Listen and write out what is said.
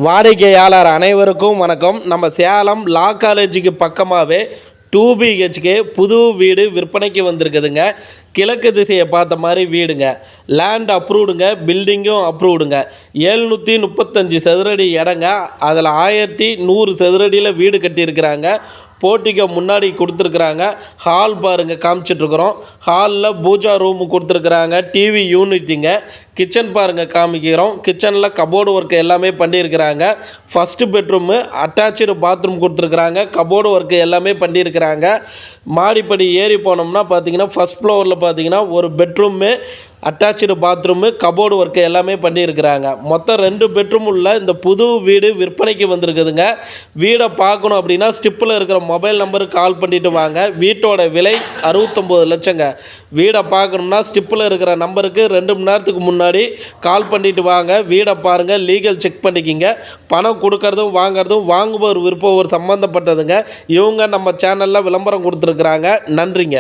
வாடிக்கையாளர் அனைவருக்கும் வணக்கம். நம்ம சேலம் லா காலேஜுக்கு பக்கமாகவே 2 BHK புது வீடு விற்பனைக்கு வந்திருக்குதுங்க. கிழக்கு திசையை பார்த்த மாதிரி வீடுங்க. லேண்ட் அப்ரூவ்டுங்க, பில்டிங்கும் அப்ரூவ்டுங்க. 735 சதுரடி இடங்க. அதில் 1100 சதுரடியில் வீடு கட்டியிருக்கிறாங்க. போர்ட்டிக்கு முன்னாடி கொடுத்துருக்குறாங்க. ஹால் பாருங்கள், காமிச்சிட்ருக்குறோம். ஹாலில் பூஜா ரூமு கொடுத்துருக்குறாங்க. டிவி யூனிட்டுங்க. கிச்சன் பாருங்கள், காமிக்கிறோம். கிச்சனில் கபோர்டு ஒர்க்கு எல்லாமே பண்ணியிருக்கிறாங்க. ஃபஸ்ட்டு பெட்ரூமு அட்டாச்சு பாத்ரூம் கொடுத்துருக்குறாங்க. கபோர்டு ஒர்க்கு எல்லாமே பண்ணியிருக்கிறாங்க. மாடிப்படி ஏறி போனோம்னா பார்த்தீங்கன்னா ஃபஸ்ட் ஃப்ளோரில் பார்த்தீங்கன்னா ஒரு bedroom, attach bathroom, cupboard work எல்லாமே பண்ணியிருக்கிறாங்க. மொத்தம் 2 பெட்ரூம் உள்ள இந்த புது வீடு விற்பனைக்கு வந்திருக்குதுங்க. வீடை பார்க்கணும் அப்படின்னா ஸ்டிப்பில் இருக்கிற மொபைல் நம்பருக்கு கால் பண்ணிவிட்டு வாங்க. வீட்டோட விலை 69 லட்சங்க. வீடை பார்க்கணும்னா ஸ்டிப்பில் இருக்கிற நம்பருக்கு 2 மணி நேரத்துக்கு முன்னாடி கால் பண்ணிவிட்டு வாங்க. வீடை பாருங்கள், லீகல் செக் பண்ணிக்கிங்க. பணம் கொடுக்கறதும் வாங்கிறதும் வாங்குபவர் விருப்பம் ஒரு சம்மந்தப்பட்டதுங்க. இவங்க நம்ம சேனலில் விளம்பரம் கொடுத்துருக்குறாங்க. நன்றிங்க.